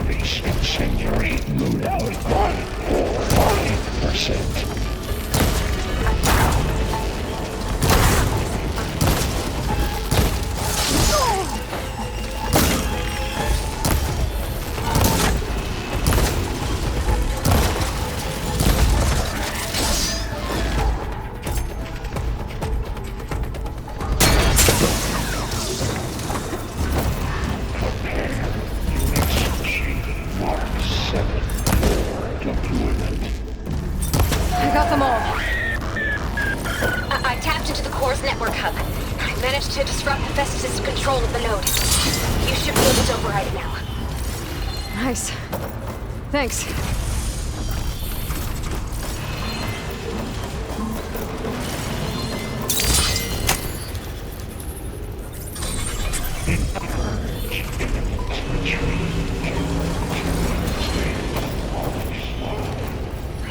This incendiary loadout 1%. I got them all. I tapped into the core's network hub. I managed to disrupt Hephaestus' control of the node. You should be able to override it now. Nice. Thanks.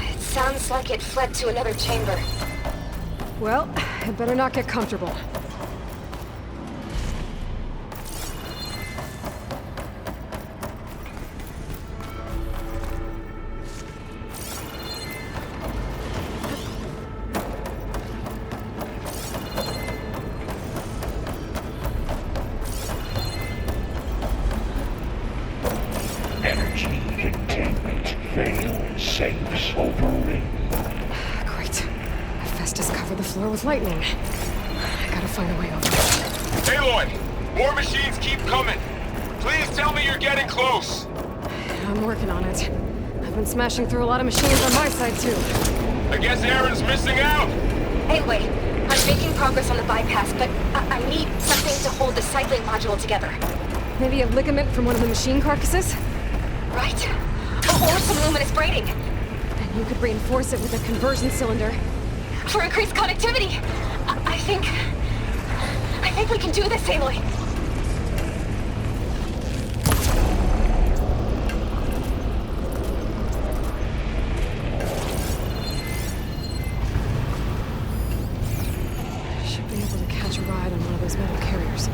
It sounds like it fled to another chamber. Well, I better not get comfortable. Energy containment failed. Safes overridden. Great. Hephaestus covered the floor with lightning. I gotta find a way over. Aloy! More machines keep coming! Please tell me you're getting close! I'm working on it. I've been smashing through a lot of machines on my side, too. I guess Aaron's missing out! Anyway, I'm making progress on the bypass, but I need something to hold the cycling module together. Maybe a ligament from one of the machine carcasses? Right. Or some luminous braiding. And you could reinforce it with a conversion cylinder. For increased connectivity. I think we can do this, Aloy. Should be able to catch a ride on one of those metal carriers.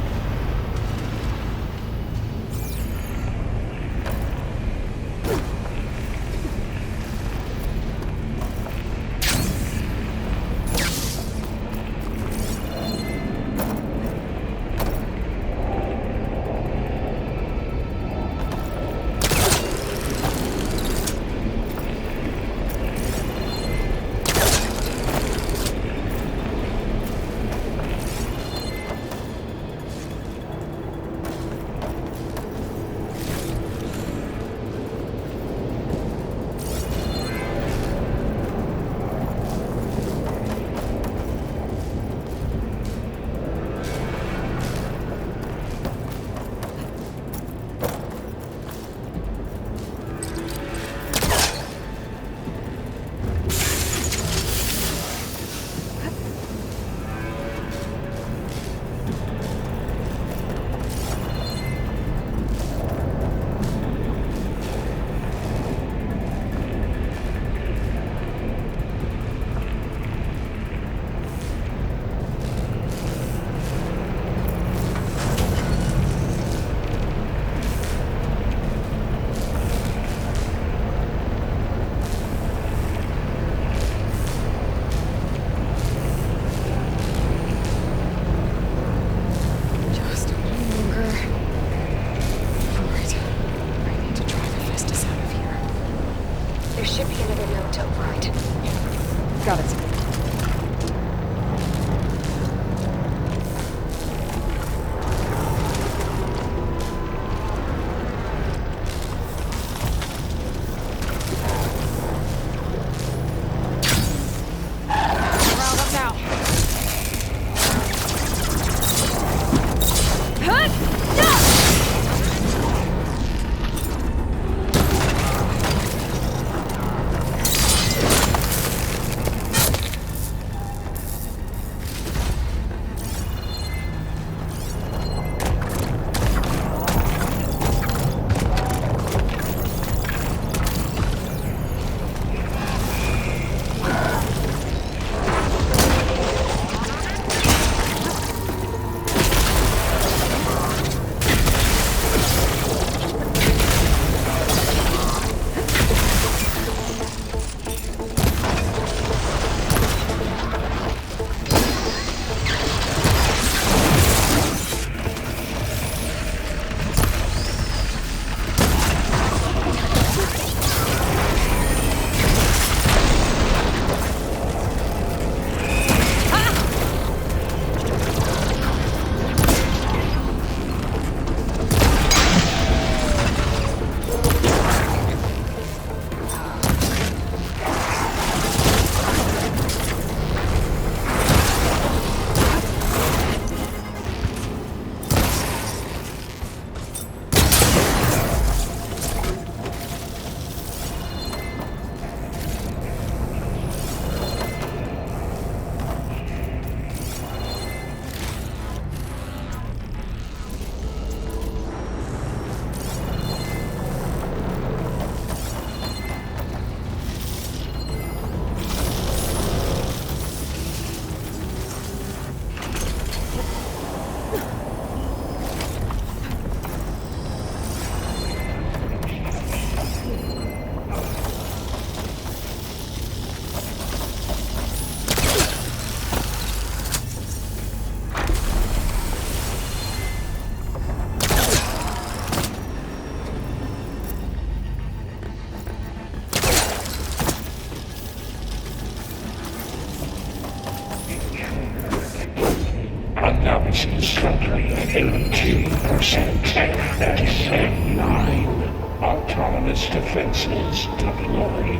100% FS9. Autonomous defenses deployed.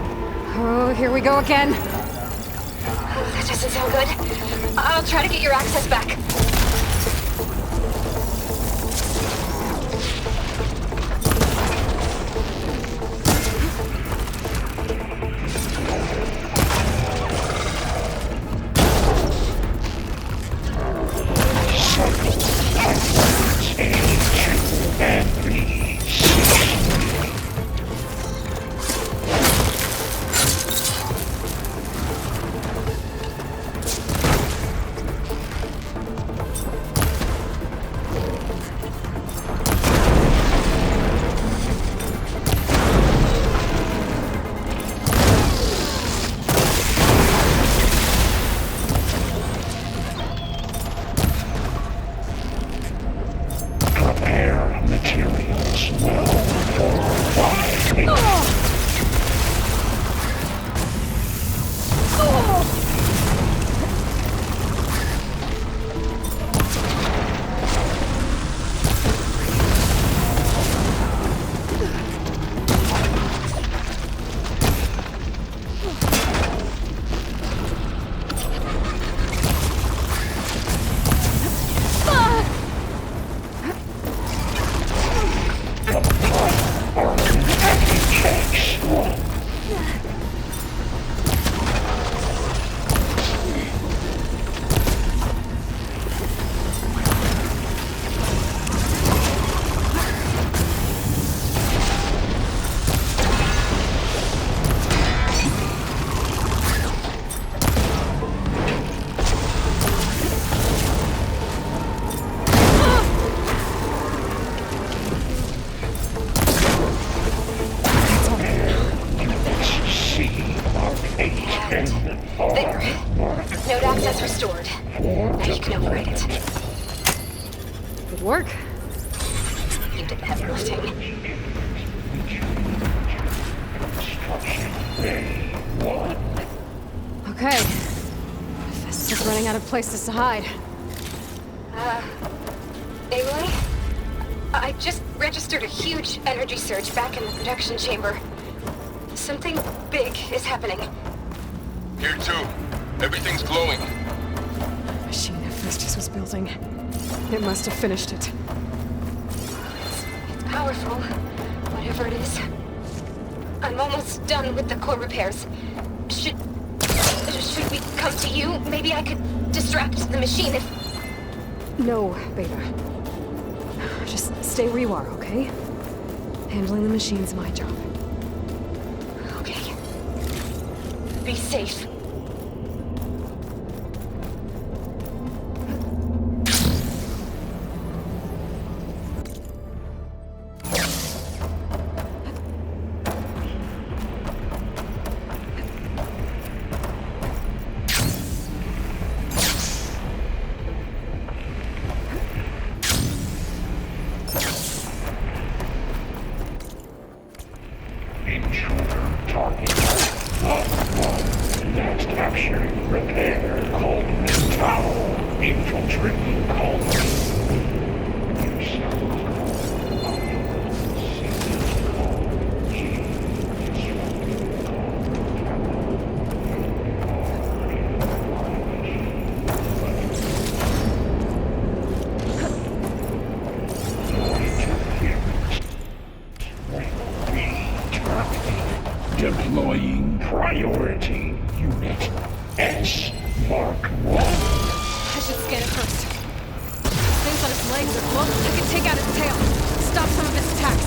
Oh, here we go again. Oh, that doesn't sound good. I'll try to get your access back. There. Node access restored. Now you can override it. Good work. You did the heavy lifting. Okay. Festus is running out of places to hide. Aloy? I just registered a huge energy surge back in the production chamber. Something big is happening. Here too. Everything's glowing. The machine that Festus was building. It must have finished it. It's powerful, whatever it is. I'm almost done with the core repairs. Should we come to you? Maybe I could distract the machine if... No, Beta. Just stay where you are, okay? Handling the machine's my job. Okay. Be safe. Deploying priority unit S Mark 1. I should scan it first. Things on its legs are close. I can take out its tail. Stop some of its attacks.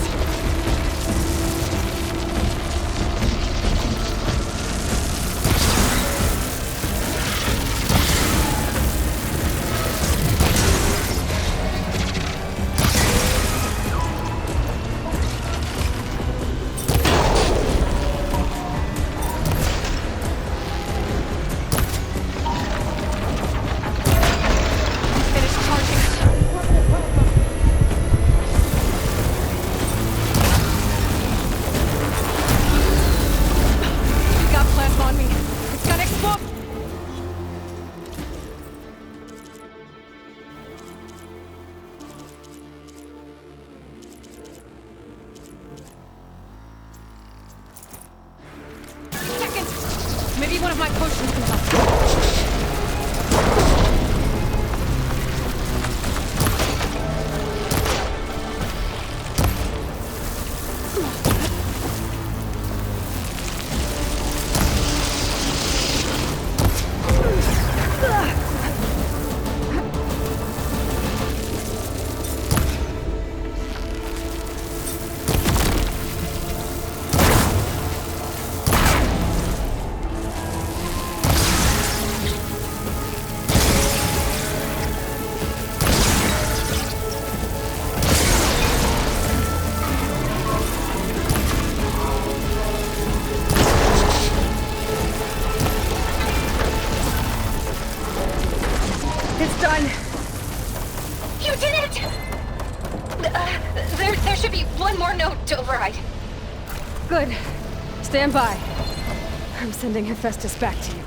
of my potions can help. It's done. You did it! There should be one more note to override. Good. Stand by. I'm sending Hephaestus back to you.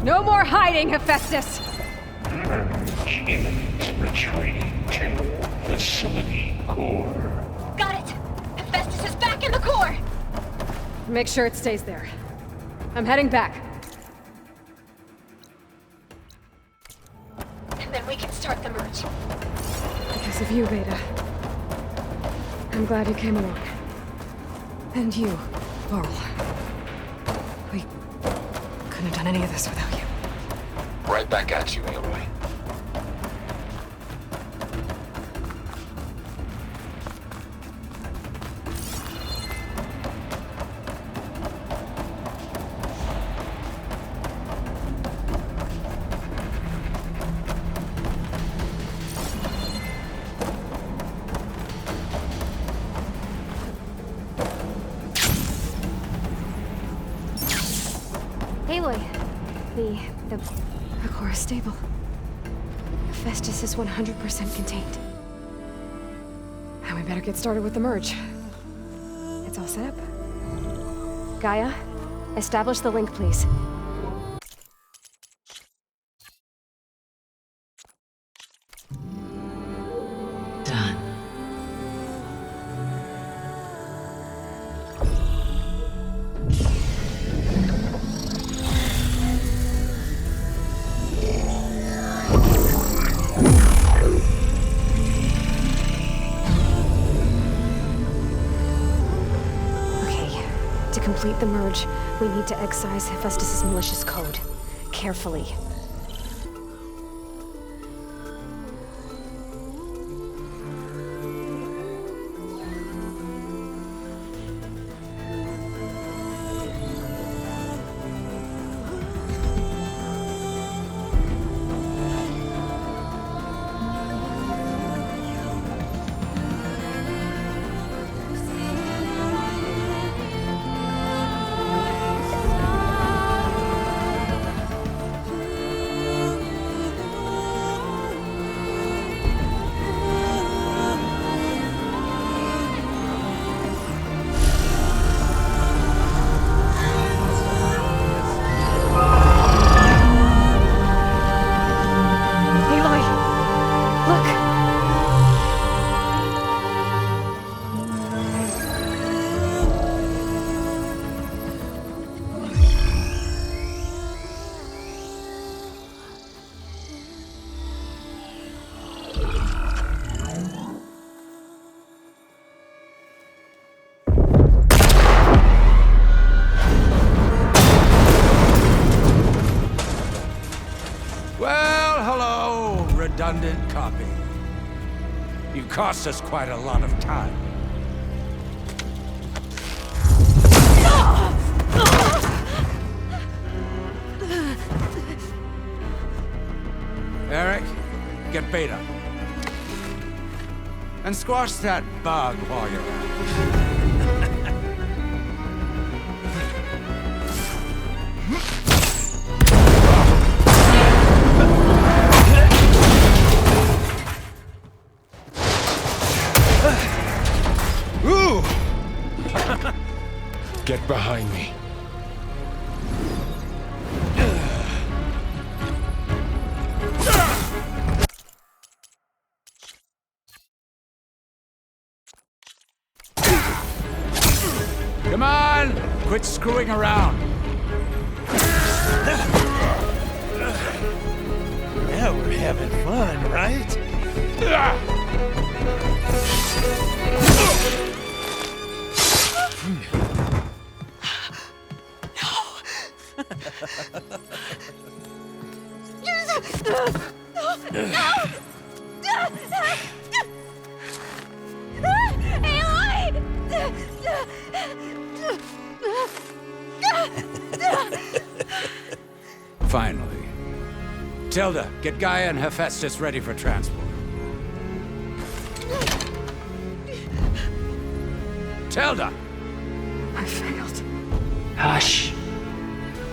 No more hiding, Hephaestus! Imminent retreat to facility core. Got it! Hephaestus is back in the core! Make sure it stays there. I'm heading back. And then we can start the merge. Because of you, Beta. I'm glad you came along. And you, Laurel. We couldn't have done any of this without you. Right back at you, Aloy. Aloy, the core is stable. Hephaestus is 100% contained. Now we better get started with the merge. It's all set up. Gaia, establish the link, please. Done. To complete the merge, we need to excise Hephaestus' malicious code. Carefully. Redundant copy. You cost us quite a lot of time. Eric, get Beta. And squash that bug while you're at it. Ooh! Get behind me. Come on! Quit screwing around. Now we're having fun, right? Finally. Tilda, get Gaia and Hephaestus ready for transport. Tilda! I failed. Hush.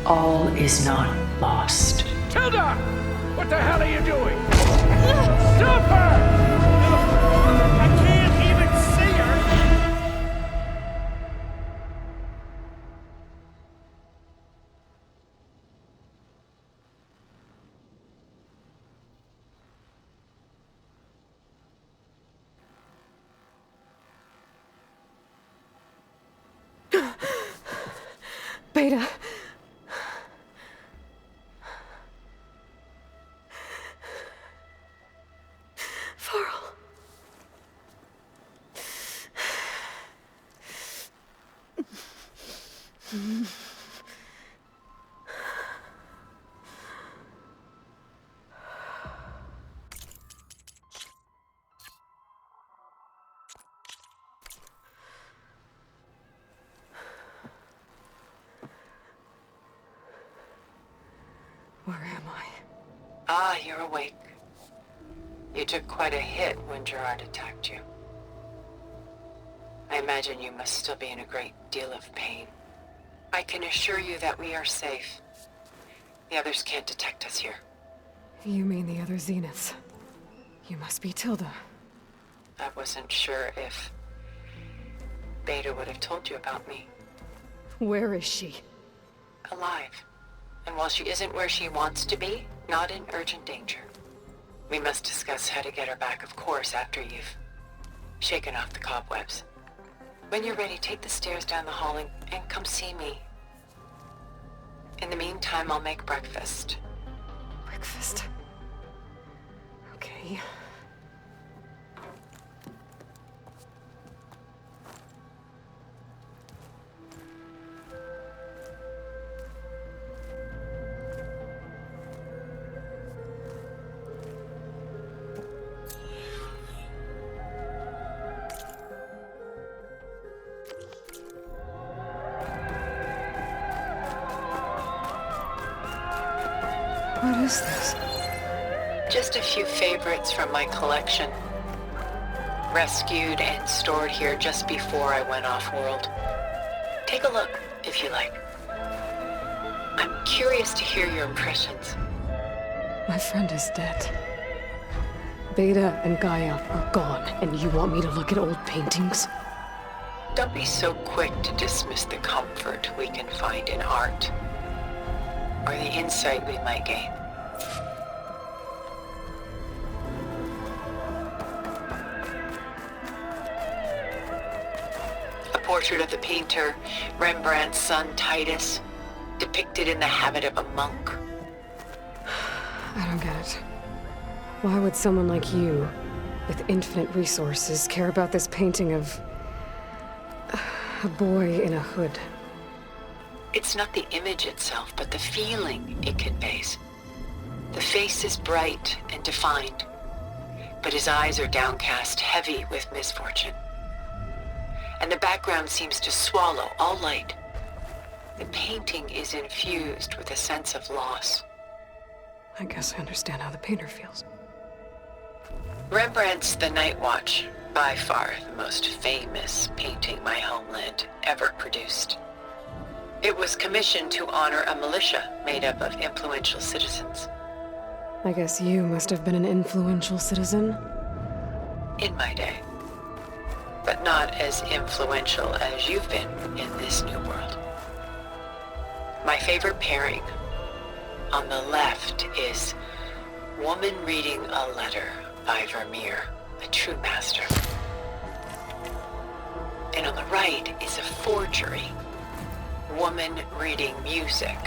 All is not lost. Tilda! What the hell are you doing? Stop her! I can't even see her! Beta. Varl. Where am I? Ah, you're awake. You took quite a hit when Gerard attacked you. I imagine you must still be in a great deal of pain. I can assure you that we are safe. The others can't detect us here. You mean the other Zeniths? You must be Tilda. I wasn't sure if Beta would have told you about me. Where is she? Alive. And while she isn't where she wants to be, not in urgent danger. We must discuss how to get her back, of course, after you've shaken off the cobwebs. When you're ready, take the stairs down the hall and come see me. In the meantime, I'll make breakfast. Breakfast. Okay. What is this? Just a few favorites from my collection. Rescued and stored here just before I went off-world. Take a look, if you like. I'm curious to hear your impressions. My friend is dead. Beta and Gaia are gone, and you want me to look at old paintings? Don't be so quick to dismiss the comfort we can find in art, or the insight we might gain. A portrait of the painter, Rembrandt's son Titus, depicted in the habit of a monk. I don't get it. Why would someone like you, with infinite resources, care about this painting of a boy in a hood? It's not the image itself, but the feeling it conveys. The face is bright and defined, but his eyes are downcast, heavy with misfortune. And the background seems to swallow all light. The painting is infused with a sense of loss. I guess I understand how the painter feels. Rembrandt's The Night Watch, by far the most famous painting my homeland ever produced. It was commissioned to honor a militia made up of influential citizens. I guess you must have been an influential citizen. In my day. But not as influential as you've been in this new world. My favorite pairing on the left is Woman Reading a Letter by Vermeer, a true master. And on the right is a forgery, Woman Reading Music,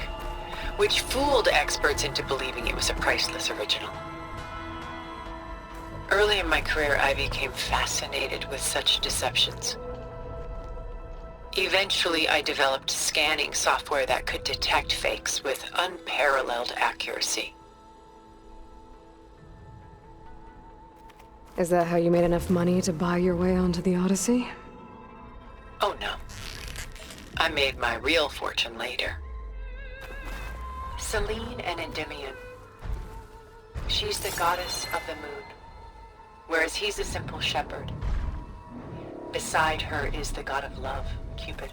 which fooled experts into believing it was a priceless original. Early in my career, I became fascinated with such deceptions. Eventually, I developed scanning software that could detect fakes with unparalleled accuracy. Is that how you made enough money to buy your way onto the Odyssey? Oh no. I made my real fortune later. Selene and Endymion. She's the goddess of the moon, whereas he's a simple shepherd. Beside her is the god of love, Cupid.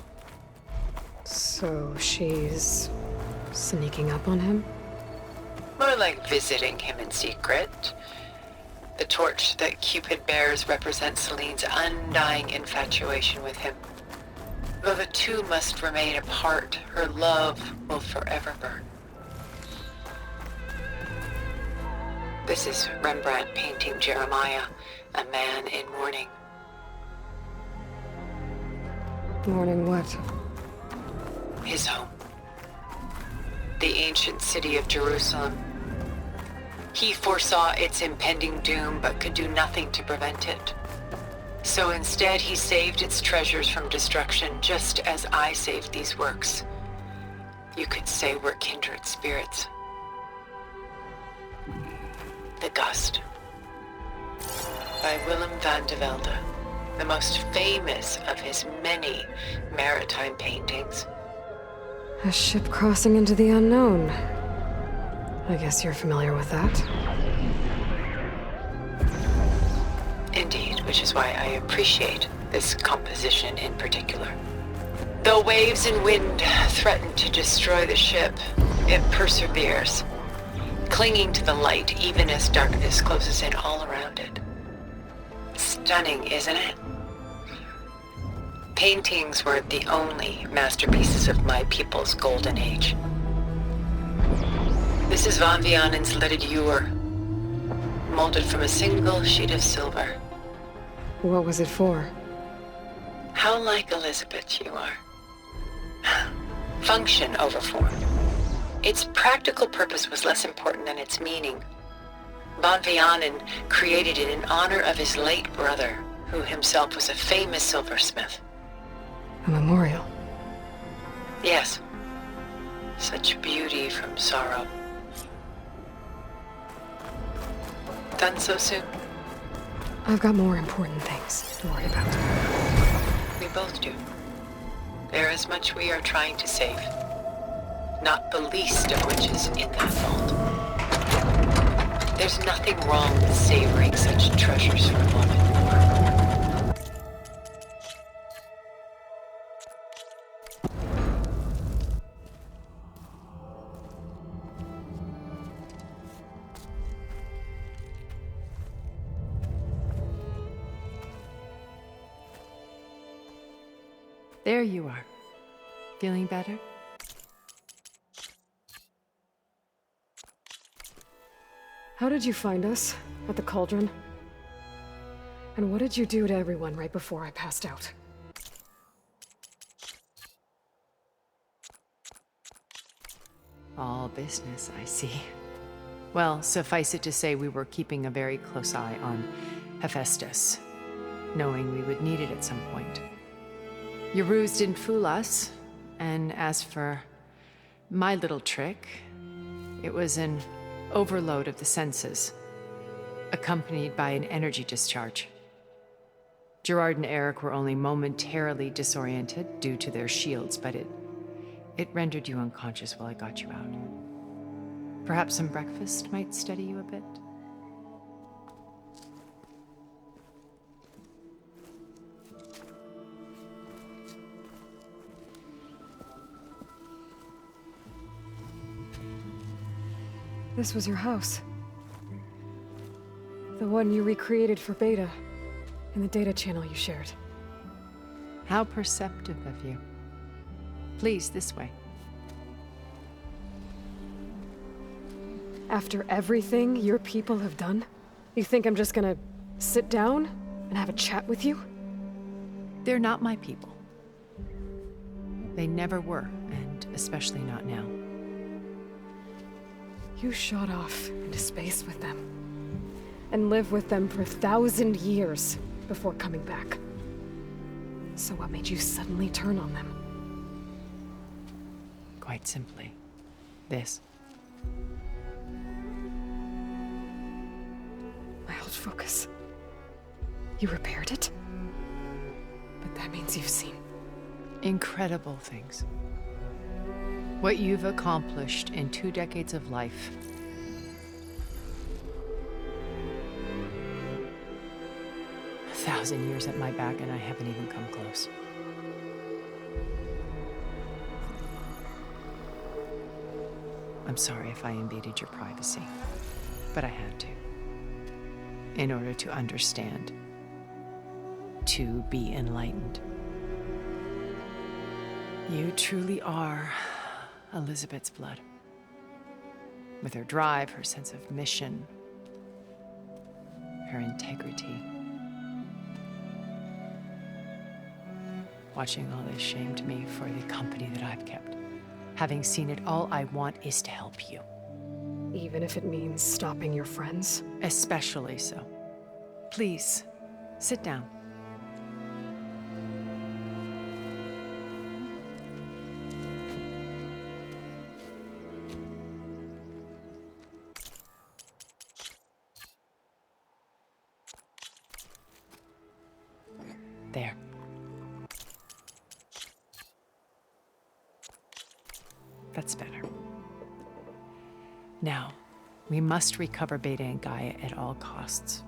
So she's sneaking up on him? More like visiting him in secret. The torch that Cupid bears represents Selene's undying infatuation with him. Though the two must remain apart, her love will forever burn. This is Rembrandt painting Jeremiah, a man in mourning. Mourning what? His home. The ancient city of Jerusalem. He foresaw its impending doom, but could do nothing to prevent it. So instead, he saved its treasures from destruction, just as I saved these works. You could say we're kindred spirits. The Gust, by Willem van de Velde, the most famous of his many maritime paintings. A ship crossing into the unknown. I guess you're familiar with that. Indeed, which is why I appreciate this composition in particular. Though waves and wind threaten to destroy the ship, it perseveres, clinging to the light even as darkness closes in all around it. Stunning, isn't it? Paintings were the only masterpieces of my people's golden age. This is Van Vianen's Leaded Ewer, molded from a single sheet of silver. What was it for? How like Elizabeth you are. Function over form. Its practical purpose was less important than its meaning. Van Vianen created it in honor of his late brother, who himself was a famous silversmith. A memorial. Yes. Such beauty from sorrow. Done so soon? I've got more important things to worry about. We both do. There is much we are trying to save. Not the least of which is in that vault. There's nothing wrong with savoring such treasures for a moment. There you are. Feeling better? How did you find us? At the cauldron? And what did you do to everyone right before I passed out? All business, I see. Well, suffice it to say we were keeping a very close eye on Hephaestus, knowing we would need it at some point. Your ruse didn't fool us, and as for my little trick, it was an overload of the senses, accompanied by an energy discharge. Gerard and Eric were only momentarily disoriented due to their shields, but it rendered you unconscious while I got you out. Perhaps some breakfast might steady you a bit? This was your house. The one you recreated for Beta, in the data channel you shared. How perceptive of you. Please, this way. After everything your people have done, you think I'm just gonna sit down and have a chat with you? They're not my people. They never were, and especially not now. You shot off into space with them, and lived with them for 1,000 years before coming back. So what made you suddenly turn on them? Quite simply, this. My old focus. You repaired it? But that means you've seen. Incredible things. What you've accomplished in 2 decades of life. A 1,000 years at my back and I haven't even come close. I'm sorry if I invaded your privacy, but I had to. In order to understand. To be enlightened. You truly are Elizabeth's blood. With her drive, her sense of mission, her integrity. Watching all this shamed me for the company that I've kept. Having seen it, all I want is to help you. Even if it means stopping your friends? Especially so. Please, sit down. There. That's better. Now, we must recover Beta and Gaia at all costs.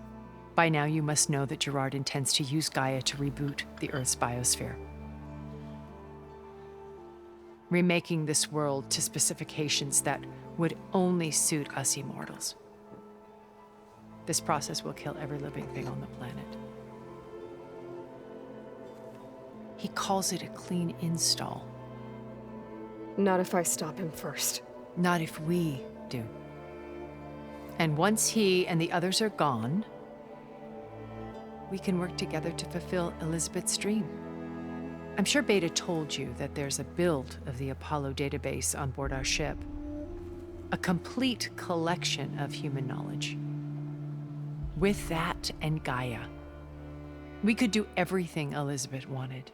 By now, you must know that Gerard intends to use Gaia to reboot the Earth's biosphere. Remaking this world to specifications that would only suit us immortals. This process will kill every living thing on the planet. He calls it a clean install. Not if I stop him first. Not if we do. And once he and the others are gone, we can work together to fulfill Elizabeth's dream. I'm sure Beta told you that there's a build of the Apollo database on board our ship. A complete collection of human knowledge. With that and Gaia, we could do everything Elizabeth wanted.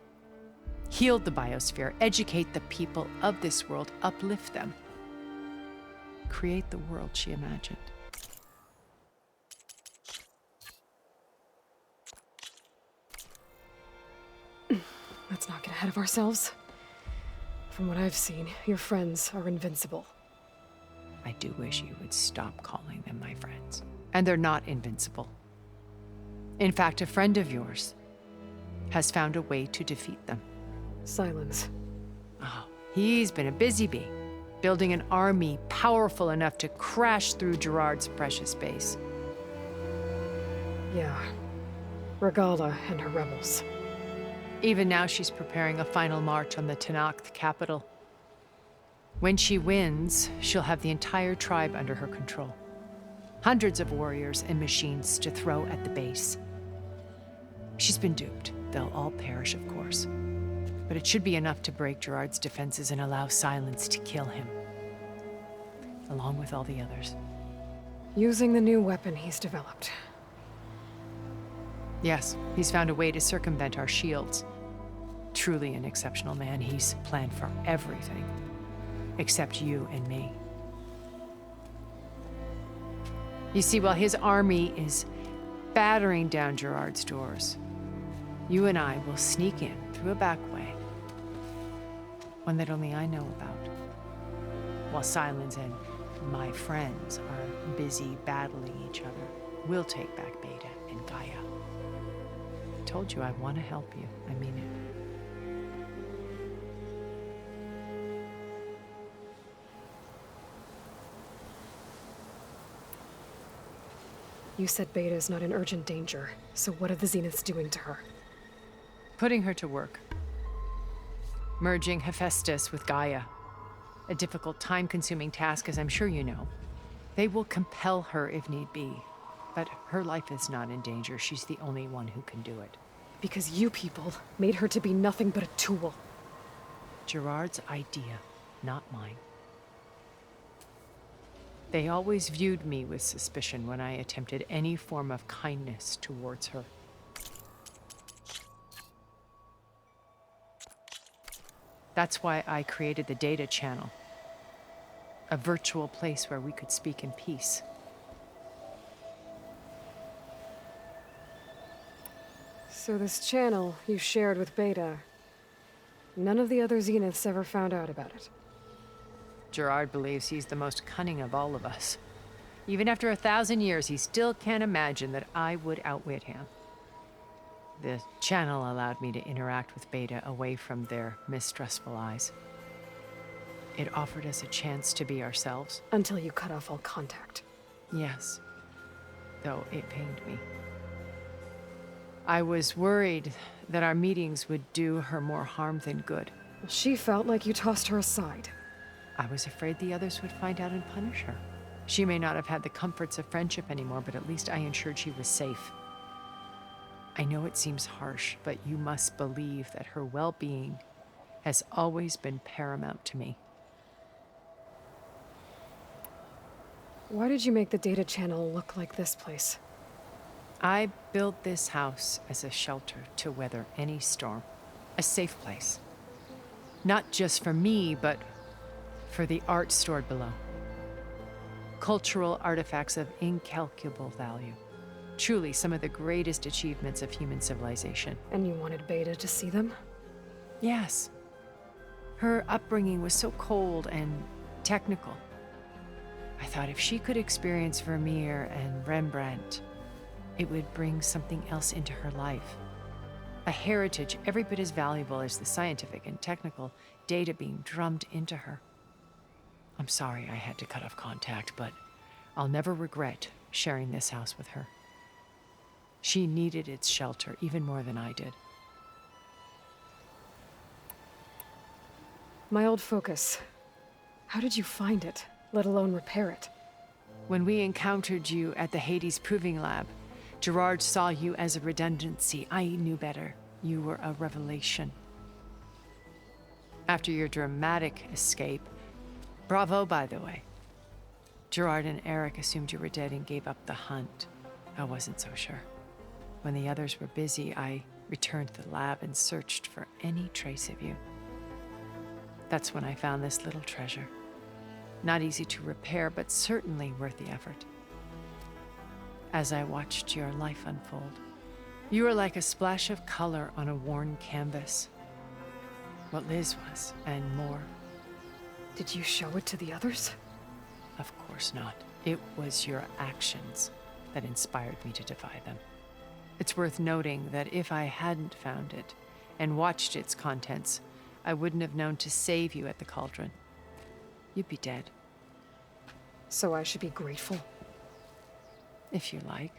Heal the biosphere, educate the people of this world, uplift them. Create the world she imagined. Let's not get ahead of ourselves. From what I've seen, your friends are invincible. I do wish you would stop calling them my friends. And they're not invincible. In fact, a friend of yours has found a way to defeat them. Silence. Oh, he's been a busy bee, building an army powerful enough to crash through Gerard's precious base. Yeah. Regala and her rebels. Even now, she's preparing a final march on the Tenakth capital. When she wins, she'll have the entire tribe under her control. Hundreds of warriors and machines to throw at the base. She's been duped. They'll all perish, of course. But it should be enough to break Gerard's defenses and allow Silence to kill him. Along with all the others. Using the new weapon he's developed. Yes, he's found a way to circumvent our shields. Truly an exceptional man. He's planned for everything. Except you and me. You see, while his army is battering down Gerard's doors, you and I will sneak in through a back way. One that only I know about. While Silence and my friends are busy battling each other, we'll take back Beta and Gaia. I told you I want to help you. I mean it. You said Beta is not in urgent danger, so what are the Zeniths doing to her? Putting her to work. Merging Hephaestus with Gaia. A difficult, time-consuming task, as I'm sure you know. They will compel her if need be. But her life is not in danger. She's the only one who can do it. Because you people made her to be nothing but a tool. Gerard's idea, not mine. They always viewed me with suspicion when I attempted any form of kindness towards her. That's why I created the data channel. A virtual place where we could speak in peace. So this channel you shared with Beta, none of the other Zeniths ever found out about it. Gerard believes he's the most cunning of all of us. Even after 1,000 years, he still can't imagine that I would outwit him. The channel allowed me to interact with Beta away from their mistrustful eyes. It offered us a chance to be ourselves. Until you cut off all contact. Yes, though it pained me. I was worried that our meetings would do her more harm than good. She felt like you tossed her aside. I was afraid the others would find out and punish her. She may not have had the comforts of friendship anymore, but at least I ensured she was safe. I know it seems harsh, but you must believe that her well-being has always been paramount to me. Why did you make the data channel look like this place? I built this house as a shelter to weather any storm. A safe place. Not just for me, but for the art stored below. Cultural artifacts of incalculable value. Truly some of the greatest achievements of human civilization. And you wanted Beta to see them? Yes. Her upbringing was so cold and technical. I thought if she could experience Vermeer and Rembrandt, it would bring something else into her life. A heritage every bit as valuable as the scientific and technical data being drummed into her. I'm sorry I had to cut off contact, but I'll never regret sharing this house with her. She needed its shelter even more than I did. My old focus. How did you find it, let alone repair it? When we encountered you at the Hades Proving Lab, Gerard saw you as a redundancy. I knew better. You were a revelation. After your dramatic escape, bravo, by the way. Gerard and Eric assumed you were dead and gave up the hunt. I wasn't so sure. When the others were busy, I returned to the lab and searched for any trace of you. That's when I found this little treasure. Not easy to repair, but certainly worth the effort. As I watched your life unfold, you were like a splash of color on a worn canvas. What Liz was, and more. Did you show it to the others? Of course not. It was your actions that inspired me to defy them. It's worth noting that if I hadn't found it and watched its contents, I wouldn't have known to save you at the cauldron. You'd be dead. So I should be grateful? If you like.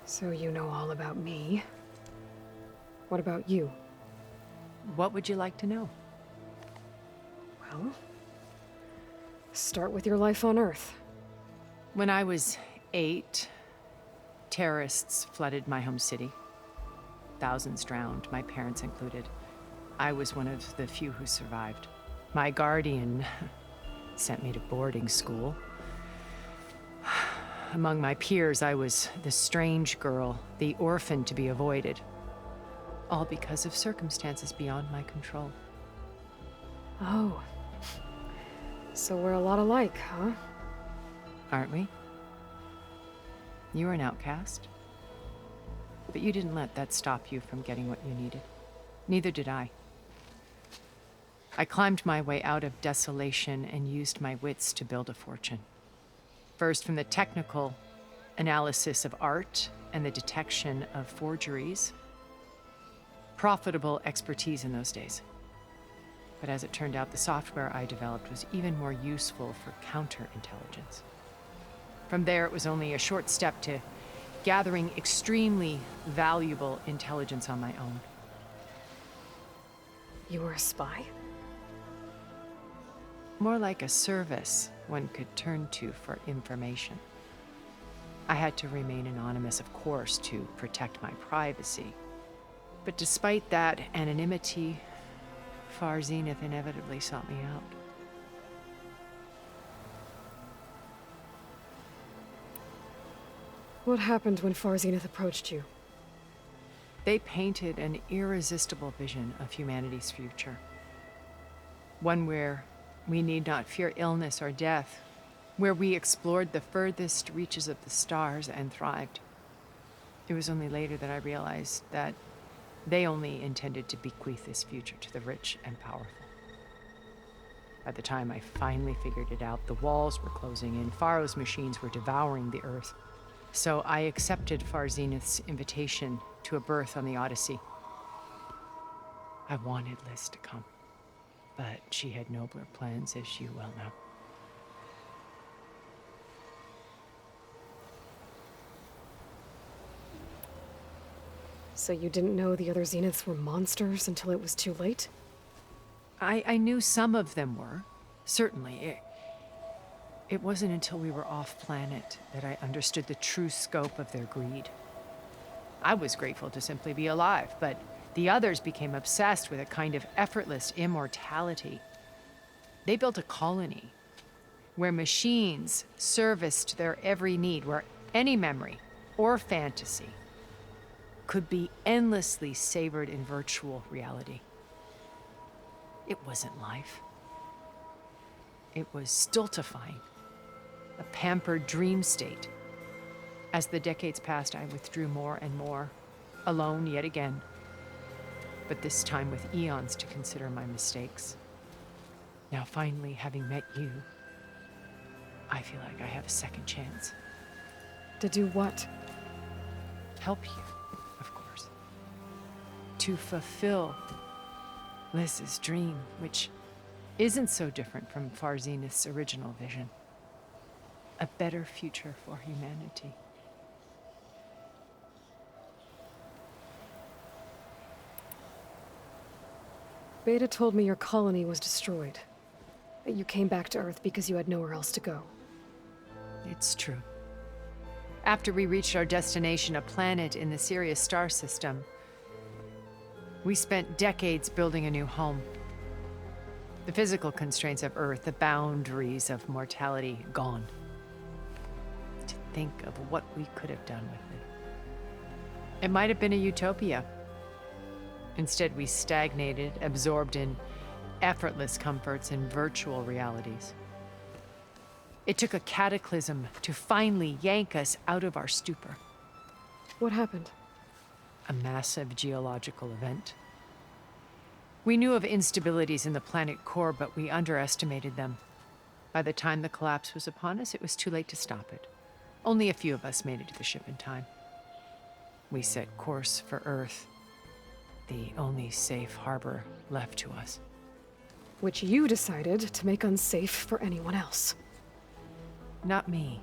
So you know all about me. What about you? What would you like to know? Well, start with your life on Earth. When I was 8, terrorists flooded my home city. Thousands drowned, my parents included. I was one of the few who survived. My guardian sent me to boarding school. Among my peers, I was the strange girl, the orphan to be avoided. All because of circumstances beyond my control. Oh. So we're a lot alike, huh? Aren't we? You're an outcast. But you didn't let that stop you from getting what you needed. Neither did I. I climbed my way out of desolation and used my wits to build a fortune. First, from the technical analysis of art and the detection of forgeries. Profitable expertise in those days. But as it turned out, the software I developed was even more useful for counterintelligence. From there, it was only a short step to gathering extremely valuable intelligence on my own. You were a spy? More like a service one could turn to for information. I had to remain anonymous, of course, to protect my privacy. But despite that anonymity, Far Zenith inevitably sought me out. What happened when Far Zenith approached you? They painted an irresistible vision of humanity's future. One where we need not fear illness or death, where we explored the furthest reaches of the stars and thrived. It was only later that I realized that they only intended to bequeath this future to the rich and powerful. By the time I finally figured it out, the walls were closing in, Pharaoh's machines were devouring the earth. So I accepted Far Zenith's invitation to a berth on the Odyssey. I wanted Liz to come, but she had nobler plans, as you well know. So you didn't know the other Zeniths were monsters until it was too late? I knew some of them were, certainly. It wasn't until we were off-planet that I understood the true scope of their greed. I was grateful to simply be alive, but the others became obsessed with a kind of effortless immortality. They built a colony where machines serviced their every need, where any memory or fantasy could be endlessly savored in virtual reality. It wasn't life. It was stultifying, a pampered dream state. As the decades passed, I withdrew more and more, alone yet again, but this time with eons to consider my mistakes. Now finally, having met you, I feel like I have a second chance. To do what? Help you, of course. To fulfill Liz's dream, which isn't so different from Far Zenith's original vision. A better future for humanity. Beta told me your colony was destroyed. That you came back to Earth because you had nowhere else to go. It's true. After we reached our destination, a planet in the Sirius star system, we spent decades building a new home. The physical constraints of Earth, the boundaries of mortality, gone. To think of what we could have done with it. It might have been a utopia. Instead, we stagnated, absorbed in effortless comforts and virtual realities. It took a cataclysm to finally yank us out of our stupor. What happened? A massive geological event. We knew of instabilities in the planet core, but we underestimated them. By the time the collapse was upon us, it was too late to stop it. Only a few of us made it to the ship in time. We set course for Earth, the only safe harbor left to us. Which you decided to make unsafe for anyone else. Not me.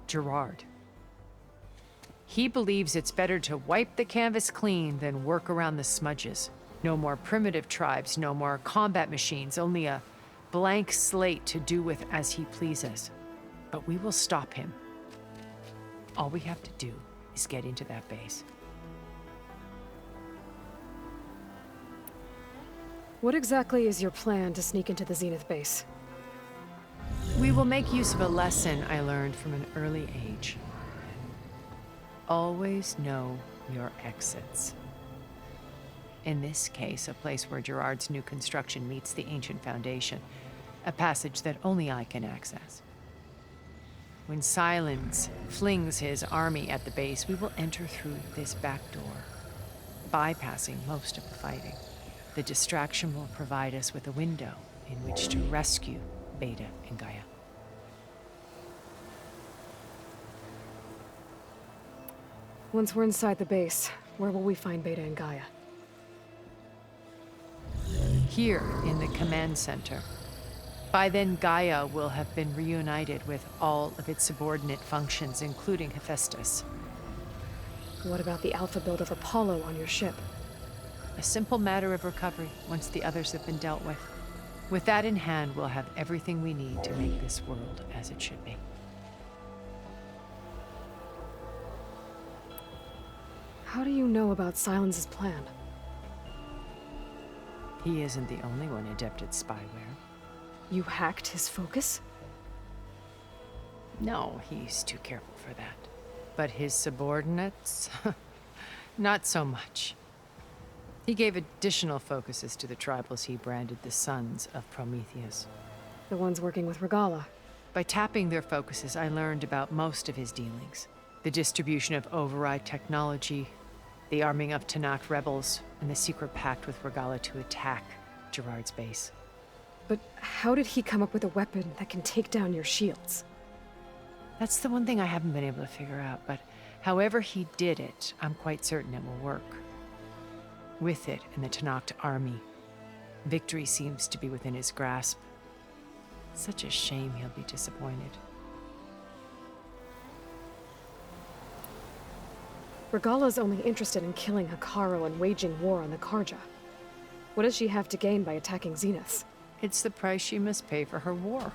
Gerard. He believes it's better to wipe the canvas clean than work around the smudges. No more primitive tribes, no more combat machines, only a blank slate to do with as he pleases. But we will stop him. All we have to do is get into that base. What exactly is your plan to sneak into the Zenith base? We will make use of a lesson I learned from an early age. Always know your exits. In this case, a place where Gerard's new construction meets the ancient foundation, a passage that only I can access. When Silence flings his army at the base, we will enter through this back door, bypassing most of the fighting. The distraction will provide us with a window in which to rescue Beta and Gaia. Once we're inside the base, where will we find Beta and Gaia? Here in the command center. By then, Gaia will have been reunited with all of its subordinate functions, including Hephaestus. What about the alpha build of Apollo on your ship? A simple matter of recovery once the others have been dealt with. With that in hand, we'll have everything we need to make this world as it should be. How do you know about Silence's plan? He isn't the only one adept at spyware. You hacked his focus? No, he's too careful for that. But his subordinates? Not so much. He gave additional focuses to the tribals he branded the Sons of Prometheus. The ones working with Regala. By tapping their focuses, I learned about most of his dealings. The distribution of override technology, the arming of Tanakh rebels, and the secret pact with Regala to attack Gerard's base. But how did he come up with a weapon that can take down your shields? That's the one thing I haven't been able to figure out, but however he did it, I'm quite certain it will work. With it and the Tanakh army, victory seems to be within his grasp. Such a shame he'll be disappointed. Regala's only interested in killing Hekarro and waging war on the Karja. What does she have to gain by attacking Zeniths? It's the price she must pay for her war.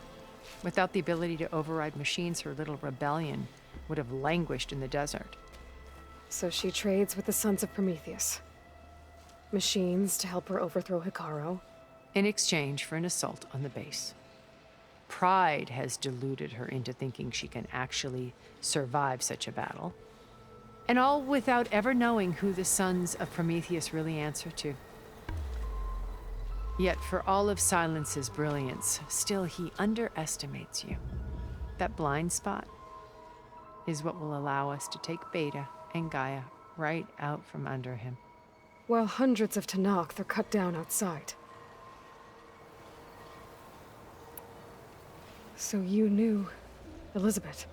Without the ability to override machines, her little rebellion would have languished in the desert. So she trades with the Sons of Prometheus. Machines to help her overthrow Hekarro. In exchange for an assault on the base. Pride has deluded her into thinking she can actually survive such a battle. And all without ever knowing who the Sons of Prometheus really answer to. Yet for all of Silence's brilliance, still he underestimates you. That blind spot is what will allow us to take Beta and Gaia right out from under him. While hundreds of Tanakh are cut down outside. So you knew Elizabeth.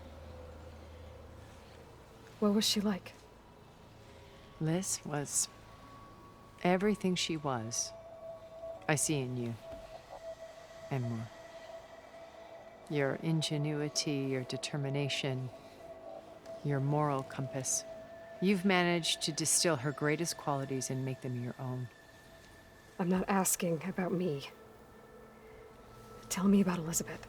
What was she like? Liz was everything she was. I see in you. And more. Your ingenuity, your determination, your moral compass. You've managed to distill her greatest qualities and make them your own. I'm not asking about me. Tell me about Elizabeth.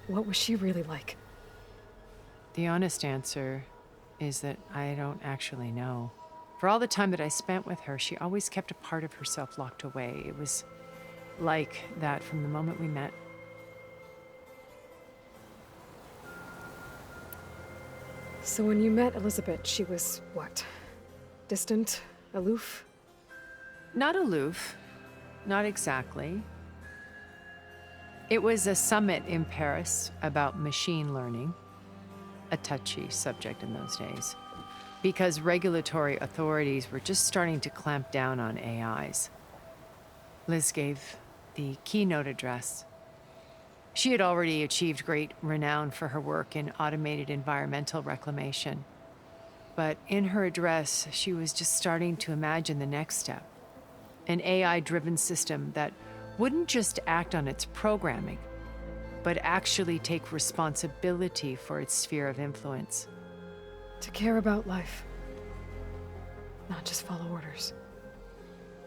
What was she really like? The honest answer is that I don't actually know. For all the time that I spent with her, she always kept a part of herself locked away. It was like that from the moment we met. So when you met Elizabeth, she was what? Distant? Aloof? Not aloof. Not exactly. It was a summit in Paris about machine learning. A touchy subject in those days. Because regulatory authorities were just starting to clamp down on AIs. Liz gave the keynote address. She had already achieved great renown for her work in automated environmental reclamation. But in her address, she was just starting to imagine the next step. An AI-driven system that wouldn't just act on its programming, but actually take responsibility for its sphere of influence. To care about life. Not just follow orders.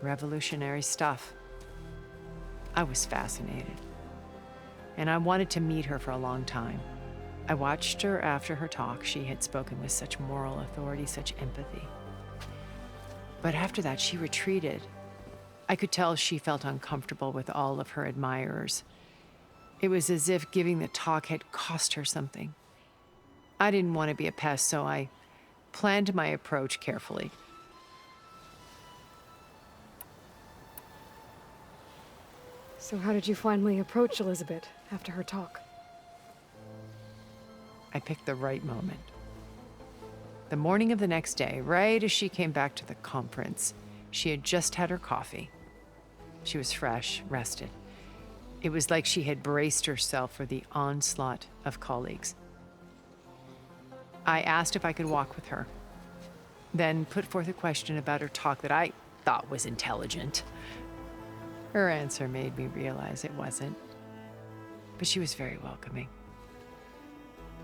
Revolutionary stuff. I was fascinated. And I wanted to meet her for a long time. I watched her after her talk. She had spoken with such moral authority, such empathy. But after that, she retreated. I could tell she felt uncomfortable with all of her admirers. It was as if giving the talk had cost her something. I didn't want to be a pest, so I planned my approach carefully. So how did you finally approach Elizabeth after her talk? I picked the right moment. The morning of the next day, right as she came back to the conference, she had just had her coffee. She was fresh, rested. It was like she had braced herself for the onslaught of colleagues. I asked if I could walk with her, then put forth a question about her talk that I thought was intelligent. Her answer made me realize it wasn't, but she was very welcoming,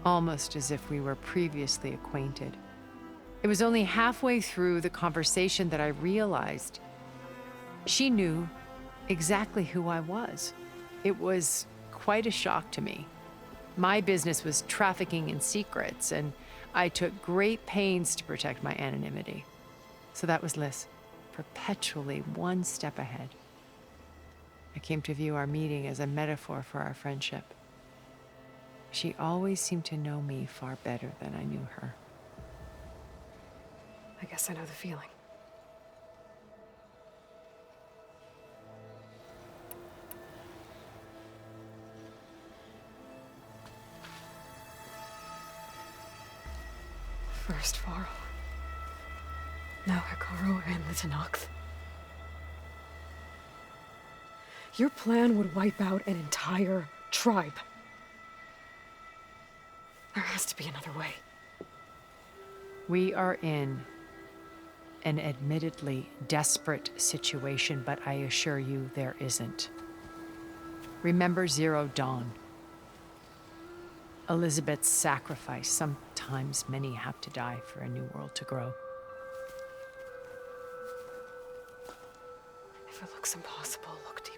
almost as if we were previously acquainted. It was only halfway through the conversation that I realized she knew exactly who I was. It was quite a shock to me. My business was trafficking in secrets, and I took great pains to protect my anonymity. So that was Liz, perpetually one step ahead. I came to view our meeting as a metaphor for our friendship. She always seemed to know me far better than I knew her. I guess I know the feeling. First Varl. Now Hikaru and the Tenakth. Your plan would wipe out an entire tribe. There has to be another way. We are in an admittedly desperate situation, but I assure you there isn't. Remember Zero Dawn. Elizabeth's sacrifice. Sometimes many have to die for a new world to grow. If it looks impossible, look deeper.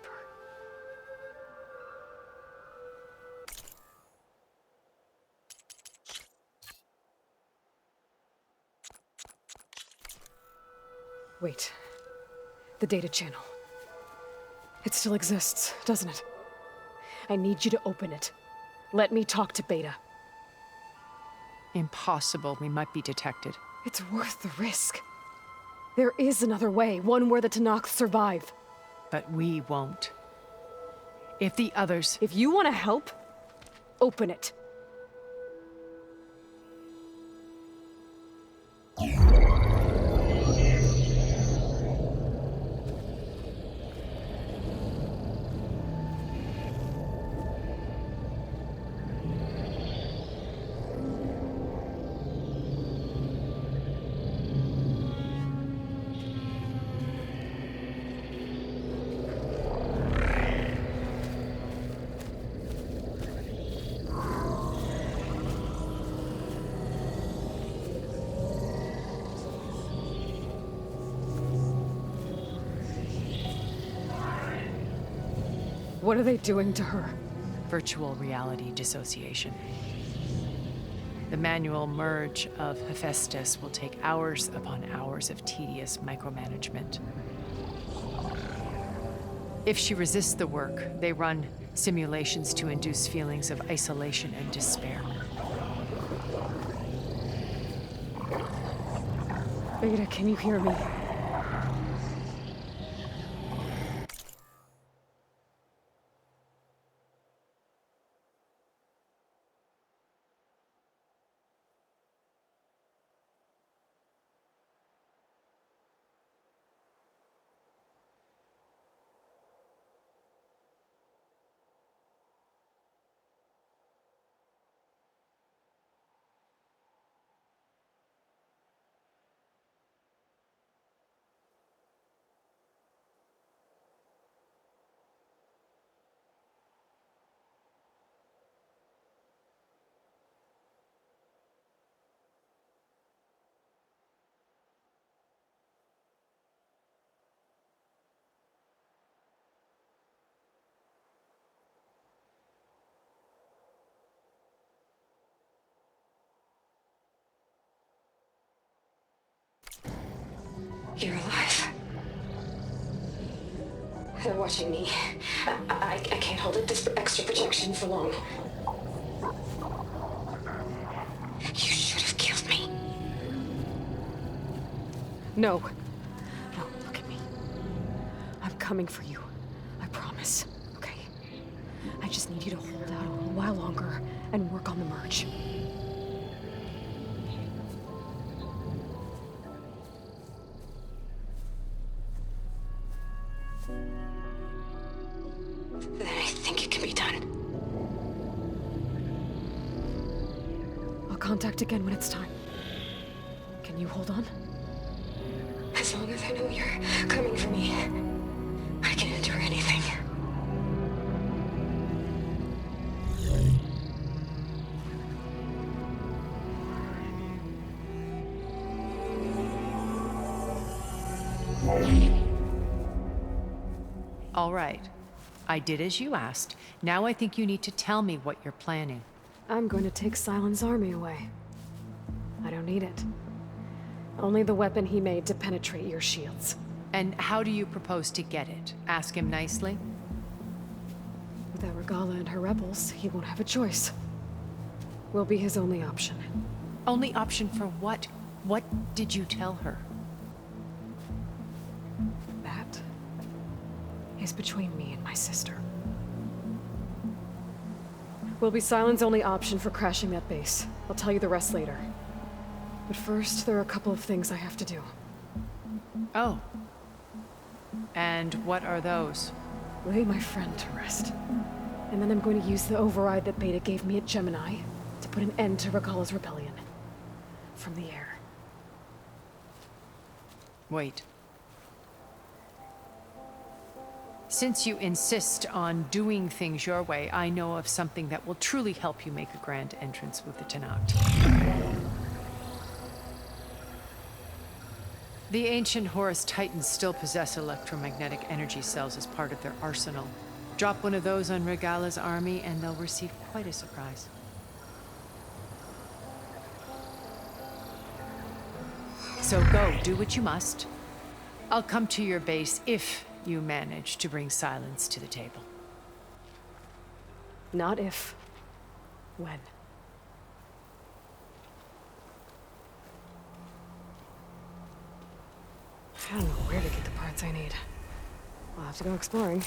Wait. The data channel. It still exists, doesn't it? I need you to open it. Let me talk to Beta. Impossible. We might be detected. It's worth the risk. There is another way, one where the Tenakth survive. But we won't. If the others... If you want to help, open it. What are they doing to her? Virtual reality dissociation. The manual merge of Hephaestus will take hours upon hours of tedious micromanagement. If she resists the work, they run simulations to induce feelings of isolation and despair. Beta, can you hear me? You're alive. They're watching me. I can't hold it, this extra protection for long. You should have killed me. No. No, look at me. I'm coming for you. I promise. Okay? I just need you to hold out a little while longer and work on the merge. contact again when it's time. Can you hold on? As long as I know you're coming for me, I can endure anything. All right. I did as you asked. Now I think you need to tell me what you're planning. I'm going to take Silent's army away. I don't need it. Only the weapon he made to penetrate your shields. And how do you propose to get it? Ask him nicely? Without Regala and her rebels, he won't have a choice. We'll be his only option. Only option for what? What did you tell her? That is between me and my sister. Will be Silent's only option for crashing that base. I'll tell you the rest later. But first, there are a couple of things I have to do. Oh. And what are those? Lay my friend to rest. And then I'm going to use the override that Beta gave me at Gemini to put an end to Regala's rebellion. From the air. Wait. Since you insist on doing things your way, I know of something that will truly help you make a grand entrance with the Tenakth. The ancient Horus Titans still possess electromagnetic energy cells as part of their arsenal. Drop one of those on Regala's army and they'll receive quite a surprise. So go, do what you must. I'll come to your base if you manage to bring Silence to the table. Not if. When. I don't know where to get the parts I need. I'll have to go exploring.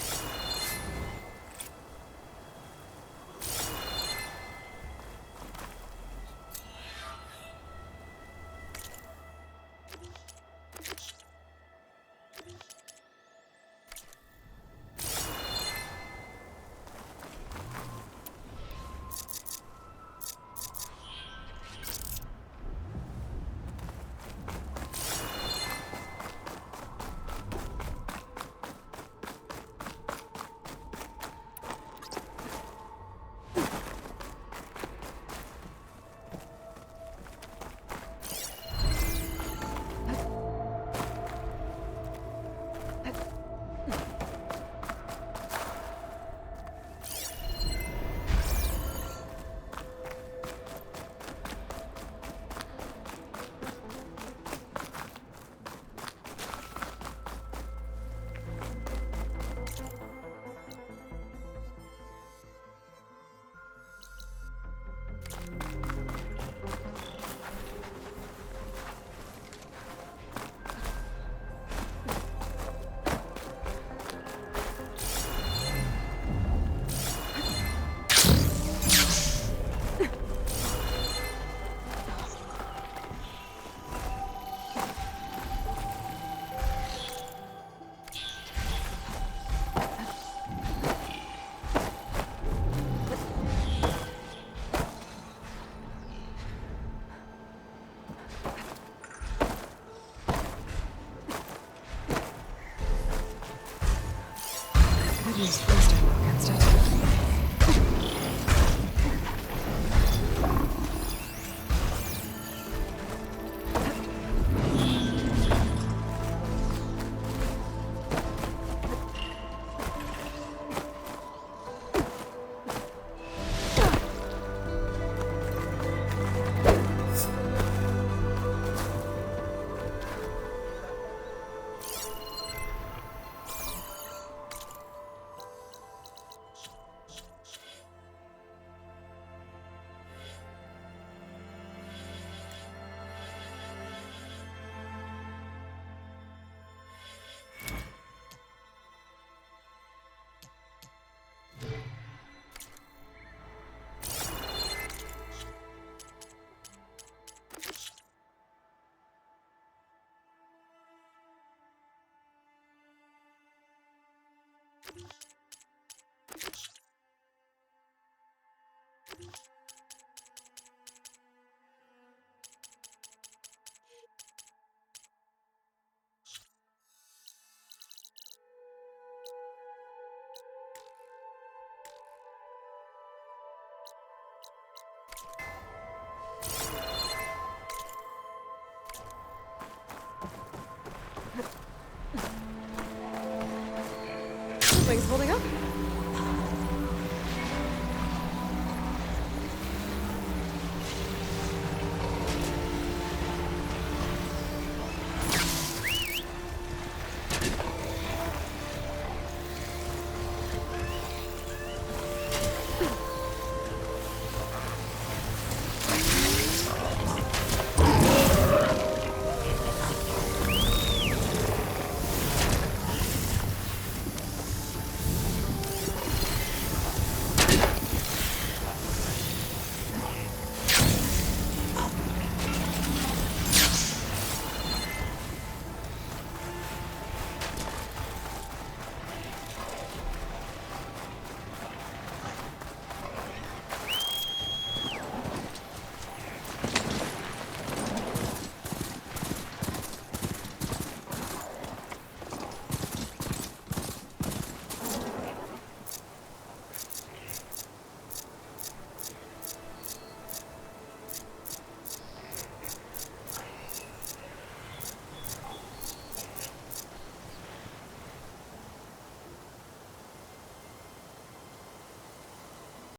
He's supposed to go against it. You